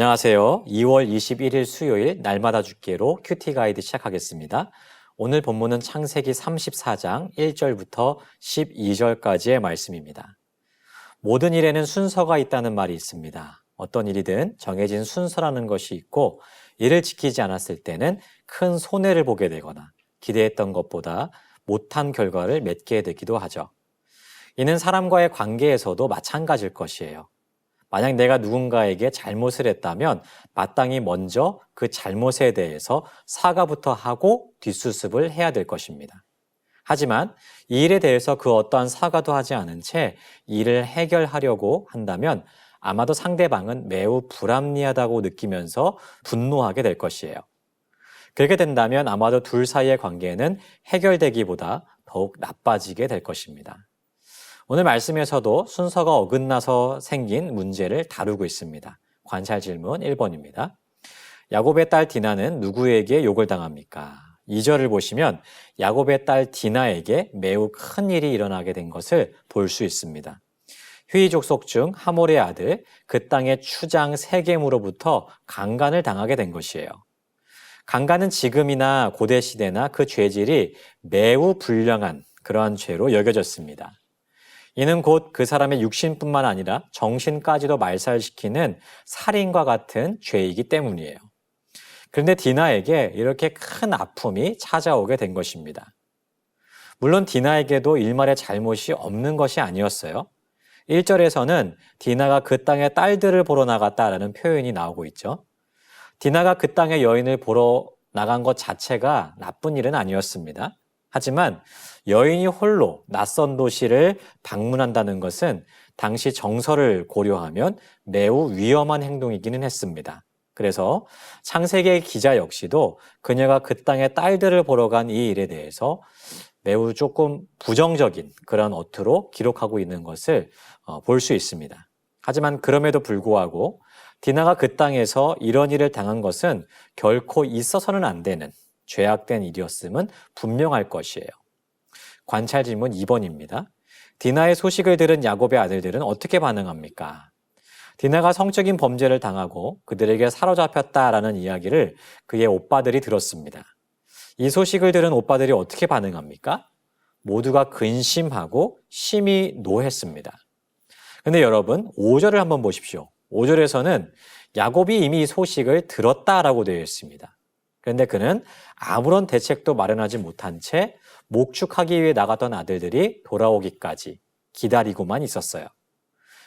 안녕하세요. 2월 21일 수요일 날마다 죽기로 큐티 가이드 시작하겠습니다. 오늘 본문은 창세기 34장 1절부터 12절까지의 말씀입니다. 모든 일에는 순서가 있다는 말이 있습니다. 어떤 일이든 정해진 순서라는 것이 있고 이를 지키지 않았을 때는 큰 손해를 보게 되거나 기대했던 것보다 못한 결과를 맺게 되기도 하죠. 이는 사람과의 관계에서도 마찬가지일 것이에요. 만약 내가 누군가에게 잘못을 했다면 마땅히 먼저 그 잘못에 대해서 사과부터 하고 뒷수습을 해야 될 것입니다. 하지만 이 일에 대해서 그 어떠한 사과도 하지 않은 채 일을 해결하려고 한다면 아마도 상대방은 매우 불합리하다고 느끼면서 분노하게 될 것이에요. 그렇게 된다면 아마도 둘 사이의 관계는 해결되기보다 더욱 나빠지게 될 것입니다. 오늘 말씀에서도 순서가 어긋나서 생긴 문제를 다루고 있습니다. 관찰 질문 1번입니다. 야곱의 딸 디나는 누구에게 욕을 당합니까? 2절을 보시면 야곱의 딸 디나에게 매우 큰 일이 일어나게 된 것을 볼 수 있습니다. 휘이 족속 중 하몰의 아들 그 땅의 추장 세겜으로부터 강간을 당하게 된 것이에요. 강간은 지금이나 고대 시대나 그 죄질이 매우 불량한 그러한 죄로 여겨졌습니다. 이는 곧 그 사람의 육신뿐만 아니라 정신까지도 말살시키는 살인과 같은 죄이기 때문이에요. 그런데 디나에게 이렇게 큰 아픔이 찾아오게 된 것입니다. 물론 디나에게도 일말의 잘못이 없는 것이 아니었어요. 1절에서는 디나가 그 땅의 딸들을 보러 나갔다라는 표현이 나오고 있죠. 디나가 그 땅의 여인을 보러 나간 것 자체가 나쁜 일은 아니었습니다. 하지만 여인이 홀로 낯선 도시를 방문한다는 것은 당시 정서를 고려하면 매우 위험한 행동이기는 했습니다. 그래서 창세기 기자 역시도 그녀가 그 땅의 딸들을 보러 간 이 일에 대해서 매우 조금 부정적인 그런 어투로 기록하고 있는 것을 볼 수 있습니다. 하지만 그럼에도 불구하고 디나가 그 땅에서 이런 일을 당한 것은 결코 있어서는 안 되는 죄악된 일이었음은 분명할 것이에요. 관찰 질문 2번입니다. 디나의 소식을 들은 야곱의 아들들은 어떻게 반응합니까? 디나가 성적인 범죄를 당하고 그들에게 사로잡혔다라는 이야기를 그의 오빠들이 들었습니다. 이 소식을 들은 오빠들이 어떻게 반응합니까? 모두가 근심하고 심히 노했습니다. 근데 여러분 5절을 한번 보십시오. 5절에서는 야곱이 이미 이 소식을 들었다라고 되어 있습니다. 그런데 그는 아무런 대책도 마련하지 못한 채 목축하기 위해 나갔던 아들들이 돌아오기까지 기다리고만 있었어요.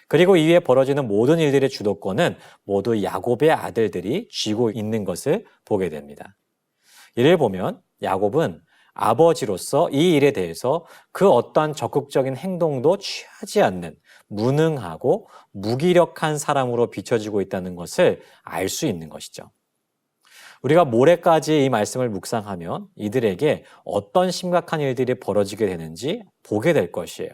그리고 이후에 벌어지는 모든 일들의 주도권은 모두 야곱의 아들들이 쥐고 있는 것을 보게 됩니다. 이를 보면 야곱은 아버지로서 이 일에 대해서 그 어떠한 적극적인 행동도 취하지 않는 무능하고 무기력한 사람으로 비춰지고 있다는 것을 알 수 있는 것이죠. 우리가 모레까지 이 말씀을 묵상하면 이들에게 어떤 심각한 일들이 벌어지게 되는지 보게 될 것이에요.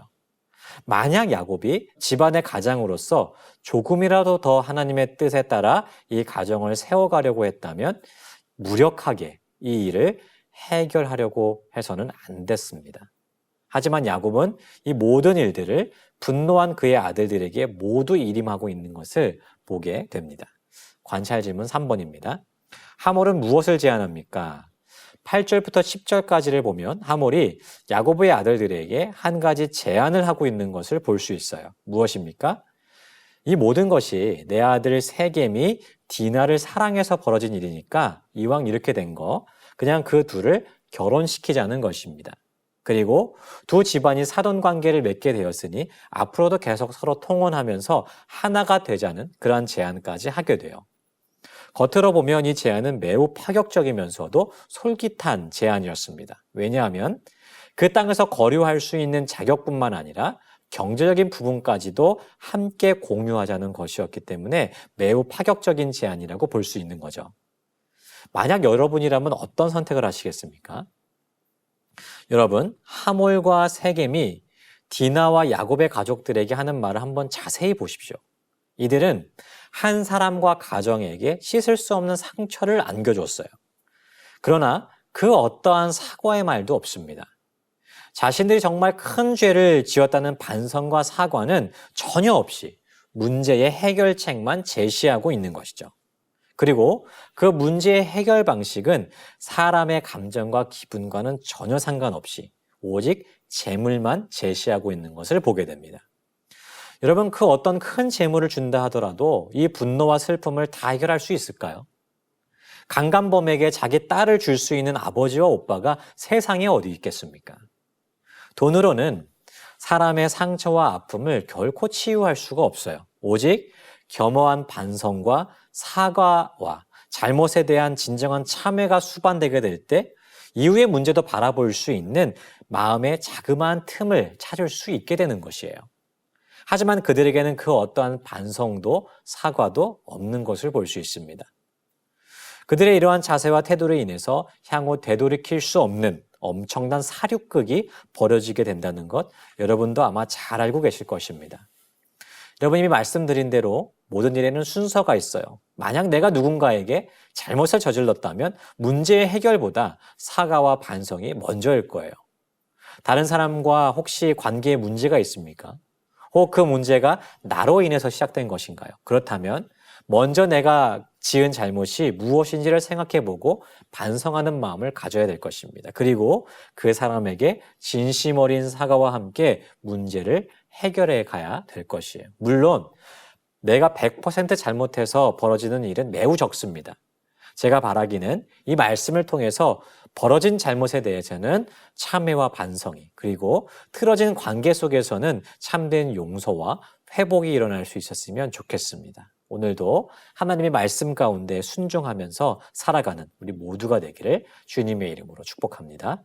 만약 야곱이 집안의 가장으로서 조금이라도 더 하나님의 뜻에 따라 이 가정을 세워가려고 했다면 무력하게 이 일을 해결하려고 해서는 안 됐습니다. 하지만 야곱은 이 모든 일들을 분노한 그의 아들들에게 모두 일임하고 있는 것을 보게 됩니다. 관찰 질문 3번입니다. 하몰은 무엇을 제안합니까? 8절부터 10절까지를 보면 하몰이 야곱의 아들들에게 한 가지 제안을 하고 있는 것을 볼 수 있어요. 무엇입니까? 이 모든 것이 내 아들 세겜이 디나를 사랑해서 벌어진 일이니까 이왕 이렇게 된 거 그냥 그 둘을 결혼시키자는 것입니다. 그리고 두 집안이 사돈 관계를 맺게 되었으니 앞으로도 계속 서로 통혼하면서 하나가 되자는 그러한 제안까지 하게 돼요. 겉으로 보면 이 제안은 매우 파격적이면서도 솔깃한 제안이었습니다. 왜냐하면 그 땅에서 거류할 수 있는 자격뿐만 아니라 경제적인 부분까지도 함께 공유하자는 것이었기 때문에 매우 파격적인 제안이라고 볼 수 있는 거죠. 만약 여러분이라면 어떤 선택을 하시겠습니까? 여러분, 하몰과 세겜이 디나와 야곱의 가족들에게 하는 말을 한번 자세히 보십시오. 이들은 한 사람과 가정에게 씻을 수 없는 상처를 안겨줬어요. 그러나 그 어떠한 사과의 말도 없습니다. 자신들이 정말 큰 죄를 지었다는 반성과 사과는 전혀 없이 문제의 해결책만 제시하고 있는 것이죠. 그리고 그 문제의 해결 방식은 사람의 감정과 기분과는 전혀 상관없이 오직 재물만 제시하고 있는 것을 보게 됩니다. 여러분, 그 어떤 큰 재물을 준다 하더라도 이 분노와 슬픔을 다 해결할 수 있을까요? 강간범에게 자기 딸을 줄 수 있는 아버지와 오빠가 세상에 어디 있겠습니까? 돈으로는 사람의 상처와 아픔을 결코 치유할 수가 없어요. 오직 겸허한 반성과 사과와 잘못에 대한 진정한 참회가 수반되게 될 때 이후의 문제도 바라볼 수 있는 마음의 자그마한 틈을 찾을 수 있게 되는 것이에요. 하지만 그들에게는 그 어떠한 반성도 사과도 없는 것을 볼 수 있습니다. 그들의 이러한 자세와 태도로 인해서 향후 되돌이킬 수 없는 엄청난 사륙극이 벌어지게 된다는 것 여러분도 아마 잘 알고 계실 것입니다. 여러분 이미 말씀드린 대로 모든 일에는 순서가 있어요. 만약 내가 누군가에게 잘못을 저질렀다면 문제의 해결보다 사과와 반성이 먼저일 거예요. 다른 사람과 혹시 관계에 문제가 있습니까? 혹 그 문제가 나로 인해서 시작된 것인가요? 그렇다면 먼저 내가 지은 잘못이 무엇인지를 생각해보고 반성하는 마음을 가져야 될 것입니다. 그리고 그 사람에게 진심 어린 사과와 함께 문제를 해결해 가야 될 것이에요. 물론 내가 100% 잘못해서 벌어지는 일은 매우 적습니다. 제가 바라기는 이 말씀을 통해서 벌어진 잘못에 대해서는 참회와 반성이, 그리고 틀어진 관계 속에서는 참된 용서와 회복이 일어날 수 있었으면 좋겠습니다. 오늘도 하나님의 말씀 가운데 순종하면서 살아가는 우리 모두가 되기를 주님의 이름으로 축복합니다.